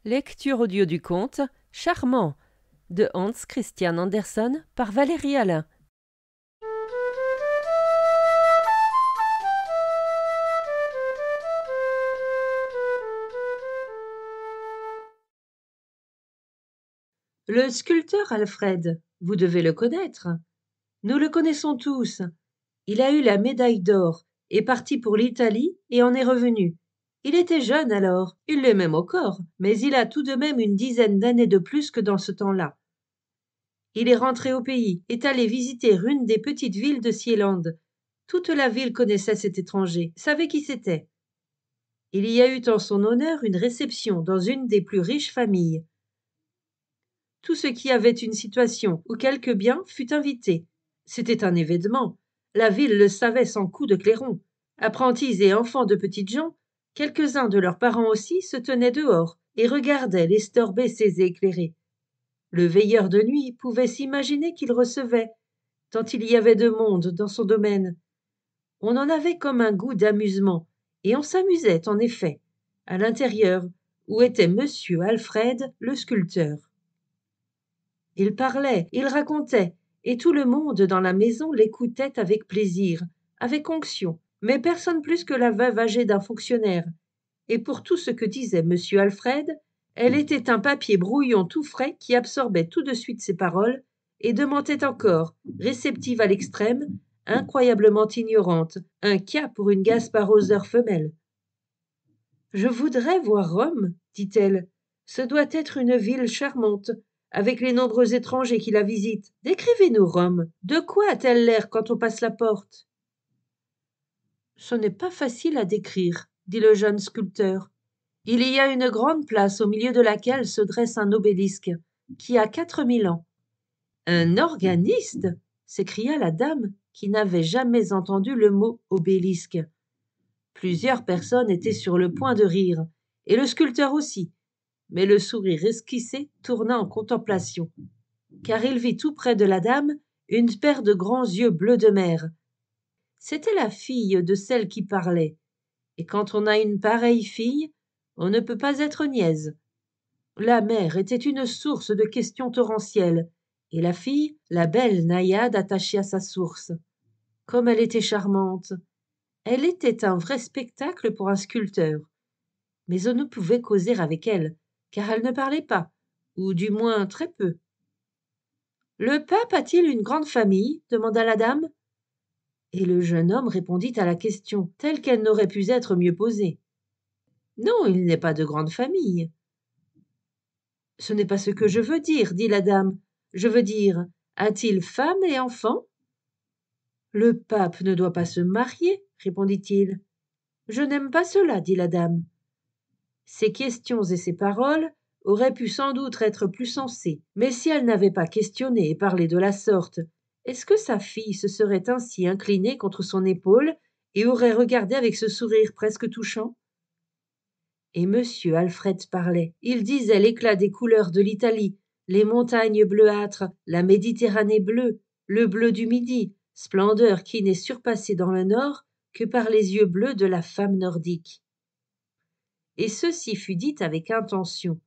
Lecture audio du conte Charmant de Hans Christian Andersen par Valérie Alain. Le sculpteur Alfred, vous devez le connaître. Nous le connaissons tous. Il a eu la médaille d'or, est parti pour l'Italie et en est revenu. Il était jeune alors, il l'est même encore, mais il a tout de même une dizaine d'années de plus que dans ce temps-là. Il est rentré au pays, est allé visiter une des petites villes de Seeland. Toute la ville connaissait cet étranger, savait qui c'était. Il y a eu en son honneur une réception dans une des plus riches familles. Tout ce qui avait une situation ou quelque bien fut invité. C'était un événement. La ville le savait sans coup de clairon. Apprentis et enfants de petites gens, quelques-uns de leurs parents aussi se tenaient dehors et regardaient les stores baissés et éclairés. Le veilleur de nuit pouvait s'imaginer qu'il recevait, tant il y avait de monde dans son domaine. On en avait comme un goût d'amusement, et on s'amusait en effet, à l'intérieur, où était monsieur Alfred le sculpteur. Il parlait, il racontait, et tout le monde dans la maison l'écoutait avec plaisir, avec onction, mais personne plus que la veuve âgée d'un fonctionnaire. Et pour tout ce que disait monsieur Alfred, elle était un papier brouillon tout frais qui absorbait tout de suite ses paroles et demandait encore, réceptive à l'extrême, incroyablement ignorante, un cas pour une Gasparoseur femelle. Je voudrais voir Rome, dit-elle. Ce doit être une ville charmante, avec les nombreux étrangers qui la visitent. Décrivez-nous Rome. De quoi a-t-elle l'air quand on passe la porte? Ce n'est pas facile à décrire, dit le jeune sculpteur. Il y a une grande place au milieu de laquelle se dresse un obélisque, qui a 4000 ans. Un organiste? S'écria la dame, qui n'avait jamais entendu le mot obélisque. Plusieurs personnes étaient sur le point de rire, et le sculpteur aussi, mais le sourire esquissé tourna en contemplation, car il vit tout près de la dame une paire de grands yeux bleus de mer. C'était la fille de celle qui parlait, et quand on a une pareille fille, on ne peut pas être niaise. La mère était une source de questions torrentielles, et la fille, la belle naïade attachée à sa source. Comme elle était charmante! Elle était un vrai spectacle pour un sculpteur. Mais on ne pouvait causer avec elle, car elle ne parlait pas, ou du moins très peu. Le pape a-t-il une grande famille? Demanda la dame. Et le jeune homme répondit à la question, telle qu'elle n'aurait pu être mieux posée. Non, il n'est pas de grande famille. Ce n'est pas ce que je veux dire, dit la dame. Je veux dire, a-t-il femme et enfants? Le pape ne doit pas se marier, répondit-il. Je n'aime pas cela, dit la dame. Ces questions et ces paroles auraient pu sans doute être plus sensées, mais si elle n'avait pas questionné et parlé de la sorte, est-ce que sa fille se serait ainsi inclinée contre son épaule et aurait regardé avec ce sourire presque touchant? Et monsieur Alfred parlait. Il disait l'éclat des couleurs de l'Italie, les montagnes bleuâtres, la Méditerranée bleue, le bleu du Midi, splendeur qui n'est surpassée dans le Nord que par les yeux bleus de la femme nordique. Et ceci fut dit avec intention.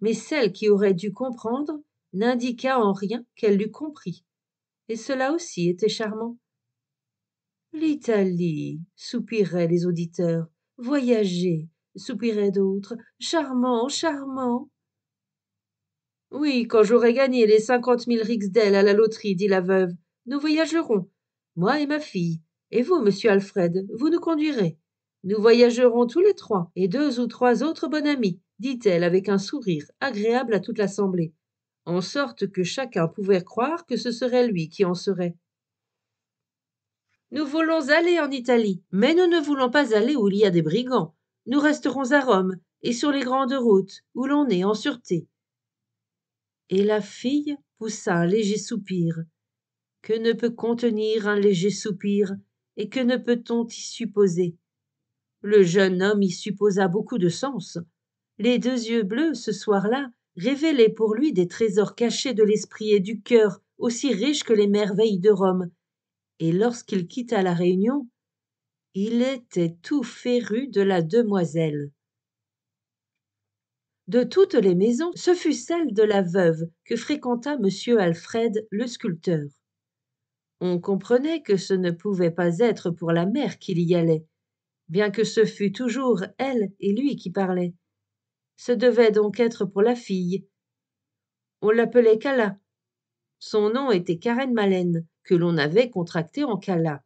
Mais celle qui aurait dû comprendre n'indiqua en rien qu'elle l'eût compris. Et cela aussi était charmant. L'Italie, soupiraient les auditeurs. Voyager, soupiraient d'autres. Charmant, charmant. Oui, quand j'aurai gagné les 50 000 rixdales à la loterie, dit la veuve, nous voyagerons, moi et ma fille. Et vous, monsieur Alfred, vous nous conduirez. Nous voyagerons tous les trois, et 2 ou 3 autres bonnes amies, dit-elle avec un sourire agréable à toute l'assemblée, en sorte que chacun pouvait croire que ce serait lui qui en serait. Nous voulons aller en Italie, mais nous ne voulons pas aller où il y a des brigands. Nous resterons à Rome, et sur les grandes routes, où l'on est en sûreté. Et la fille poussa un léger soupir. Que ne peut contenir un léger soupir, et que ne peut-on y supposer? Le jeune homme y supposa beaucoup de sens. Les 2 yeux bleus, ce soir-là, révélaient pour lui des trésors cachés de l'esprit et du cœur, aussi riches que les merveilles de Rome. Et lorsqu'il quitta la Réunion, il était tout féru de la demoiselle. De toutes les maisons, ce fut celle de la veuve que fréquenta M. Alfred le sculpteur. On comprenait que ce ne pouvait pas être pour la mère qu'il y allait, bien que ce fût toujours elle et lui qui parlaient. Ce devait donc être pour la fille. On l'appelait Cala. Son nom était Karen Malen, que l'on avait contracté en Cala.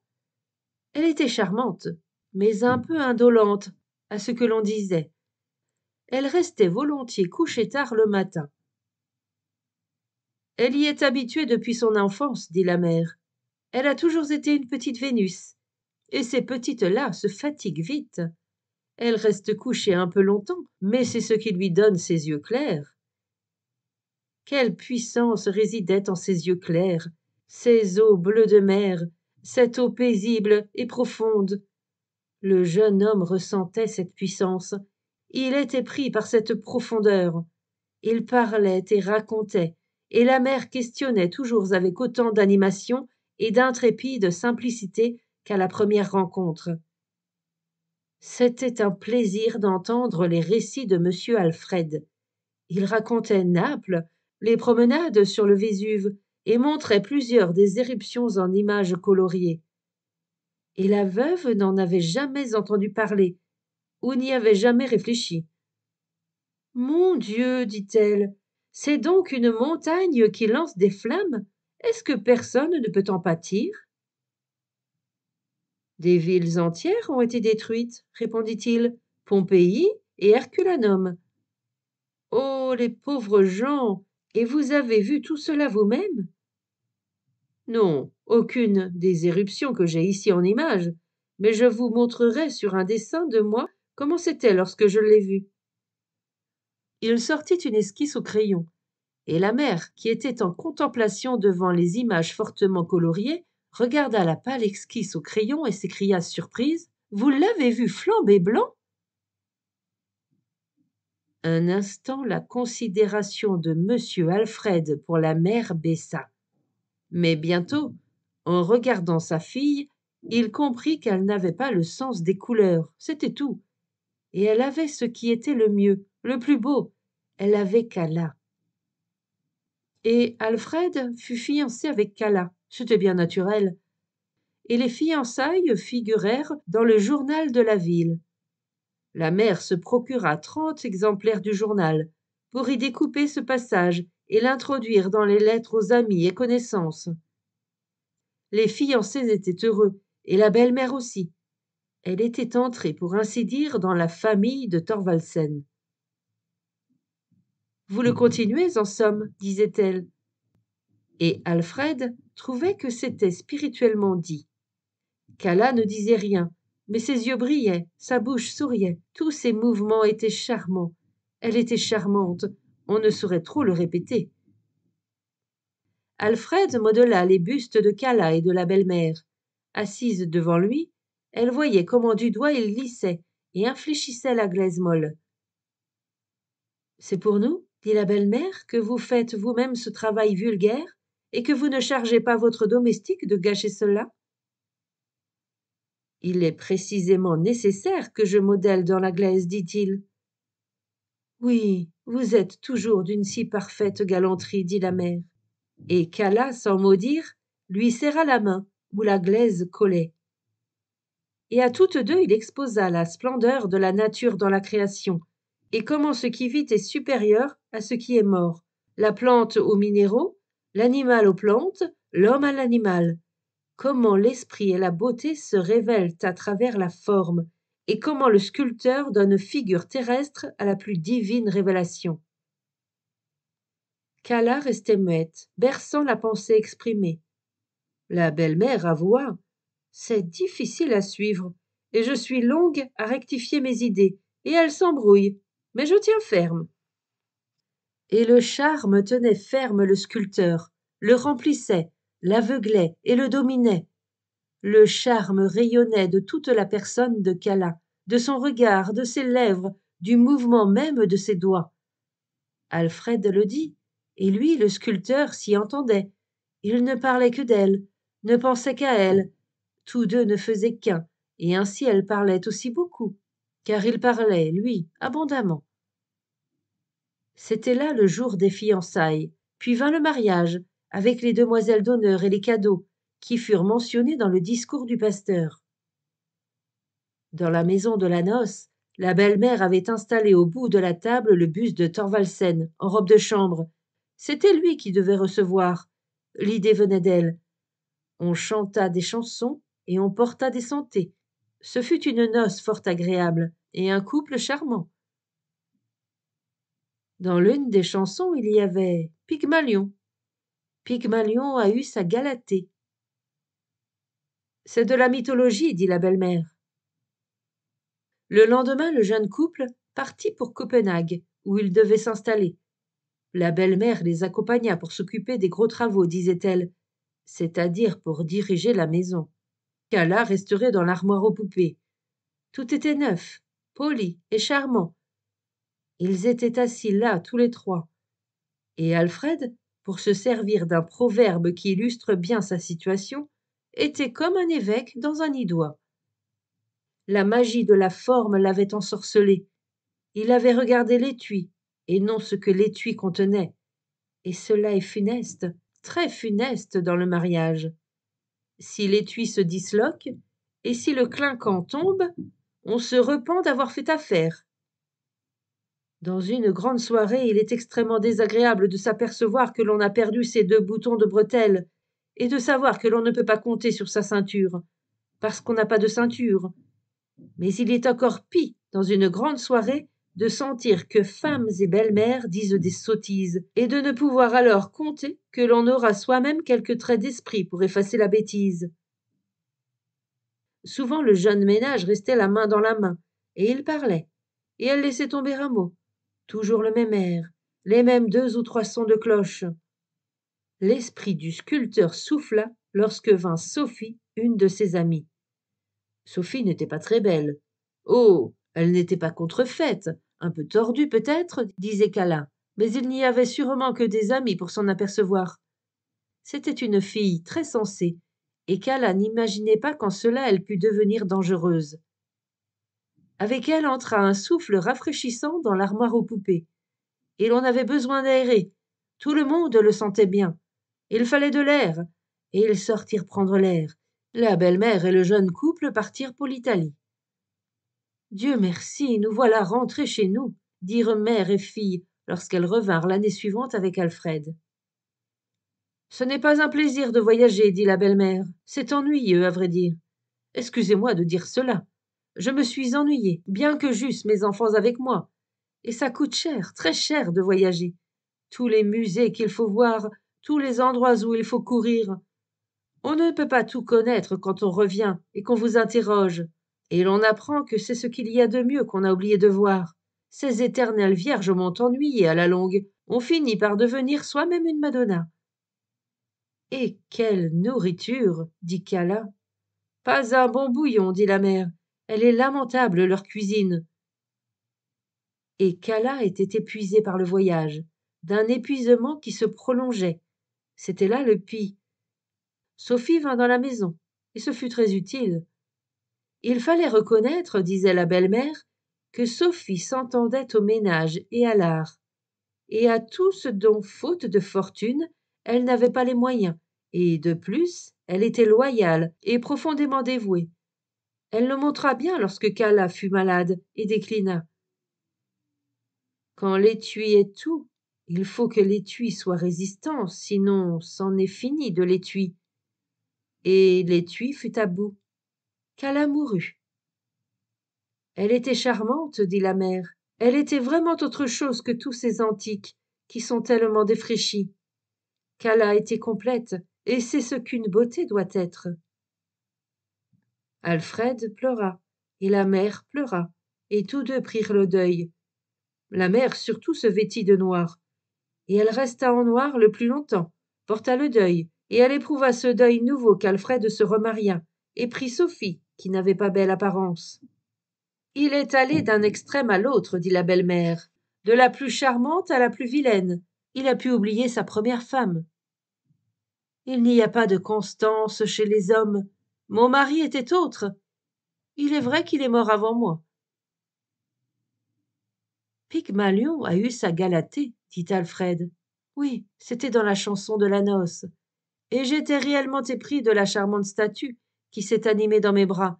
Elle était charmante, mais un peu indolente à ce que l'on disait. Elle restait volontiers couchée tard le matin. Elle y est habituée depuis son enfance, dit la mère. Elle a toujours été une petite Vénus, et ces petites-là se fatiguent vite. Elle reste couchée un peu longtemps, mais c'est ce qui lui donne ses yeux clairs. Quelle puissance résidait en ces yeux clairs, ces eaux bleues de mer, cette eau paisible et profonde. Le jeune homme ressentait cette puissance. Il était pris par cette profondeur. Il parlait et racontait, et la mère questionnait toujours avec autant d'animation et d'intrépide simplicité qu'à la première rencontre. C'était un plaisir d'entendre les récits de M. Alfred. Il racontait Naples, les promenades sur le Vésuve, et montrait plusieurs des éruptions en images coloriées. Et la veuve n'en avait jamais entendu parler, ou n'y avait jamais réfléchi. Mon Dieu, dit-elle, c'est donc une montagne qui lance des flammes? Est-ce que personne ne peut en pâtir? Des villes entières ont été détruites, répondit-il, Pompéi et Herculanum. Oh, les pauvres gens! Et vous avez vu tout cela vous-même? Non, aucune des éruptions que j'ai ici en image, mais je vous montrerai sur un dessin de moi comment c'était lorsque je l'ai vu. Il sortit une esquisse au crayon, et la mère, qui était en contemplation devant les images fortement coloriées, regarda la pâle esquisse au crayon et s'écria surprise. Vous l'avez vu flamber blanc? Un instant, la considération de M. Alfred pour la mère baissa. Mais bientôt, en regardant sa fille, il comprit qu'elle n'avait pas le sens des couleurs, c'était tout. Et elle avait ce qui était le mieux, le plus beau, elle avait Cala. Et Alfred fut fiancé avec Cala, c'était bien naturel. Et les fiançailles figurèrent dans le journal de la ville. La mère se procura 30 exemplaires du journal pour y découper ce passage et l'introduire dans les lettres aux amis et connaissances. Les fiancés étaient heureux, et la belle-mère aussi. Elle était entrée, pour ainsi dire, dans la famille de Thorvaldsen. Vous le continuez, en somme, disait-elle. Et Alfred trouvait que c'était spirituellement dit. Cala ne disait rien, mais ses yeux brillaient, sa bouche souriait, tous ses mouvements étaient charmants. Elle était charmante, on ne saurait trop le répéter. Alfred modela les bustes de Cala et de la belle-mère. Assise devant lui, elle voyait comment du doigt il lissait et infléchissait la glaise molle. C'est pour nous, dit la belle-mère, que vous faites vous-même ce travail vulgaire et que vous ne chargez pas votre domestique de gâcher cela? Il est précisément nécessaire que je modèle dans la glaise, dit-il. Oui, vous êtes toujours d'une si parfaite galanterie, dit la mère. Et Cala, sans mot dire, lui serra la main, où la glaise collait. Et à toutes deux il exposa la splendeur de la nature dans la création, et comment ce qui vit est supérieur à ce qui est mort, la plante aux minéraux, l'animal aux plantes, l'homme à l'animal, comment l'esprit et la beauté se révèlent à travers la forme, et comment le sculpteur donne figure terrestre à la plus divine révélation. Cala restait muette, berçant la pensée exprimée. La belle-mère avoua. C'est difficile à suivre, et je suis longue à rectifier mes idées, et elles s'embrouillent, mais je tiens ferme. Et le charme tenait ferme le sculpteur, le remplissait, l'aveuglait et le dominait. Le charme rayonnait de toute la personne de Cala, de son regard, de ses lèvres, du mouvement même de ses doigts. Alfred le dit, et lui, le sculpteur, s'y entendait. Il ne parlait que d'elle, ne pensait qu'à elle. Tous deux ne faisaient qu'un, et ainsi elle parlait aussi beaucoup, car il parlait, lui, abondamment. C'était là le jour des fiançailles, puis vint le mariage, avec les demoiselles d'honneur et les cadeaux, qui furent mentionnés dans le discours du pasteur. Dans la maison de la noce, la belle-mère avait installé au bout de la table le buste de Thorvaldsen, en robe de chambre. C'était lui qui devait recevoir. L'idée venait d'elle. On chanta des chansons et on porta des santés. Ce fut une noce fort agréable et un couple charmant. Dans l'une des chansons, il y avait Pygmalion. Pygmalion a eu sa Galatée. C'est de la mythologie, dit la belle-mère. Le lendemain, le jeune couple partit pour Copenhague, où il devait s'installer. La belle-mère les accompagna pour s'occuper des gros travaux, disait-elle, c'est-à-dire pour diriger la maison. Cala resterait dans l'armoire aux poupées. Tout était neuf, poli et charmant. Ils étaient assis là, tous les trois. Et Alfred, pour se servir d'un proverbe qui illustre bien sa situation, était comme un évêque dans un nid-d'oie. La magie de la forme l'avait ensorcelé. Il avait regardé l'étui, et non ce que l'étui contenait. Et cela est funeste, très funeste dans le mariage. Si l'étui se disloque, et si le clinquant tombe, on se repent d'avoir fait affaire. Dans une grande soirée, il est extrêmement désagréable de s'apercevoir que l'on a perdu ses 2 boutons de bretelles, et de savoir que l'on ne peut pas compter sur sa ceinture, parce qu'on n'a pas de ceinture. Mais il est encore pis, dans une grande soirée, de sentir que femmes et belles-mères disent des sottises, et de ne pouvoir alors compter que l'on aura soi-même quelques traits d'esprit pour effacer la bêtise. Souvent le jeune ménage restait la main dans la main, et il parlait, et elle laissait tomber un mot. Toujours le même air, les mêmes 2 ou 3 sons de cloche. L'esprit du sculpteur souffla lorsque vint Sophie, une de ses amies. Sophie n'était pas très belle. Oh, elle n'était pas contrefaite, un peu tordue peut-être, disait Cala, mais il n'y avait sûrement que des amis pour s'en apercevoir. C'était une fille très sensée, et Cala n'imaginait pas qu'en cela elle pût devenir dangereuse. Avec elle entra un souffle rafraîchissant dans l'armoire aux poupées. Et l'on avait besoin d'aérer. Tout le monde le sentait bien. Il fallait de l'air. Et ils sortirent prendre l'air. La belle-mère et le jeune couple partirent pour l'Italie. Dieu merci, nous voilà rentrés chez nous, dirent mère et fille lorsqu'elles revinrent l'année suivante avec Alfred. Ce n'est pas un plaisir de voyager, dit la belle-mère. C'est ennuyeux, à vrai dire. Excusez-moi de dire cela. Je me suis ennuyée, bien que j'eusse mes enfants avec moi. Et ça coûte cher, très cher de voyager. Tous les musées qu'il faut voir, tous les endroits où il faut courir. On ne peut pas tout connaître quand on revient et qu'on vous interroge. Et l'on apprend que c'est ce qu'il y a de mieux qu'on a oublié de voir. Ces éternelles vierges m'ont ennuyé à la longue. On finit par devenir soi-même une Madonna. Et quelle nourriture, dit Cala. Pas un bon bouillon, dit la mère. Elle est lamentable, leur cuisine. Et Cala était épuisée par le voyage, d'un épuisement qui se prolongeait. C'était là le pis. Sophie vint dans la maison, et ce fut très utile. Il fallait reconnaître, disait la belle-mère, que Sophie s'entendait au ménage et à l'art, et à tout ce dont, faute de fortune, elle n'avait pas les moyens, et de plus, elle était loyale et profondément dévouée. Elle le montra bien lorsque Cala fut malade et déclina. Quand l'étui est tout, il faut que l'étui soit résistant, sinon c'en est fini de l'étui. Et l'étui fut à bout. Cala mourut. Elle était charmante, dit la mère. Elle était vraiment autre chose que tous ces antiques, qui sont tellement défraîchis. Cala était complète, et c'est ce qu'une beauté doit être. Alfred pleura, et la mère pleura, et tous deux prirent le deuil. La mère surtout se vêtit de noir, et elle resta en noir le plus longtemps, porta le deuil, et elle éprouva ce deuil nouveau qu'Alfred se remaria, et prit Sophie, qui n'avait pas belle apparence. Il est allé d'un extrême à l'autre, dit la belle-mère, de la plus charmante à la plus vilaine. Il a pu oublier sa première femme. Il n'y a pas de constance chez les hommes. Mon mari était autre. Il est vrai qu'il est mort avant moi. Pygmalion a eu sa Galatée, dit Alfred. Oui, c'était dans la chanson de la noce. Et j'étais réellement épris de la charmante statue qui s'est animée dans mes bras.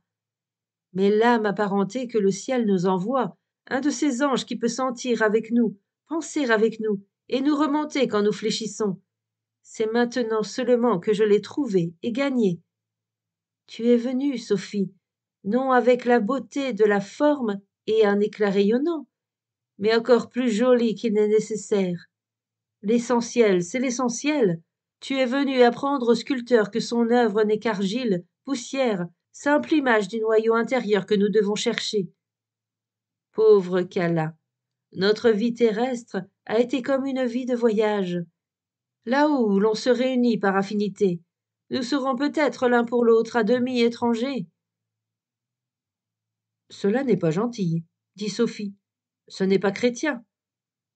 Mais l'âme apparentée que le ciel nous envoie, un de ces anges qui peut sentir avec nous, penser avec nous, et nous remonter quand nous fléchissons. C'est maintenant seulement que je l'ai trouvé et gagné. Tu es venue, Sophie, non avec la beauté de la forme et un éclat rayonnant, mais encore plus jolie qu'il n'est nécessaire. L'essentiel, c'est l'essentiel. Tu es venue apprendre au sculpteur que son œuvre n'est qu'argile, poussière, simple image du noyau intérieur que nous devons chercher. Pauvre Cala, notre vie terrestre a été comme une vie de voyage. Là où l'on se réunit par affinité, nous serons peut-être l'un pour l'autre à demi étrangers. Cela n'est pas gentil, dit Sophie. Ce n'est pas chrétien.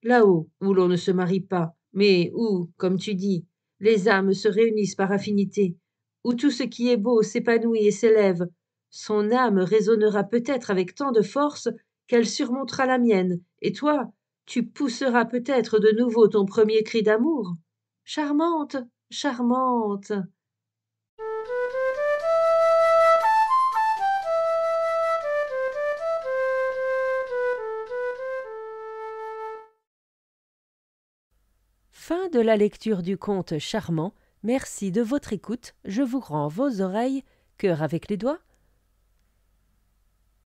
Là-haut, où l'on ne se marie pas, mais où, comme tu dis, les âmes se réunissent par affinité, où tout ce qui est beau s'épanouit et s'élève, son âme résonnera peut-être avec tant de force qu'elle surmontera la mienne, et toi, tu pousseras peut-être de nouveau ton premier cri d'amour. Charmante, charmante. Fin de la lecture du conte charmant. Merci de votre écoute. Je vous rends vos oreilles, cœur avec les doigts,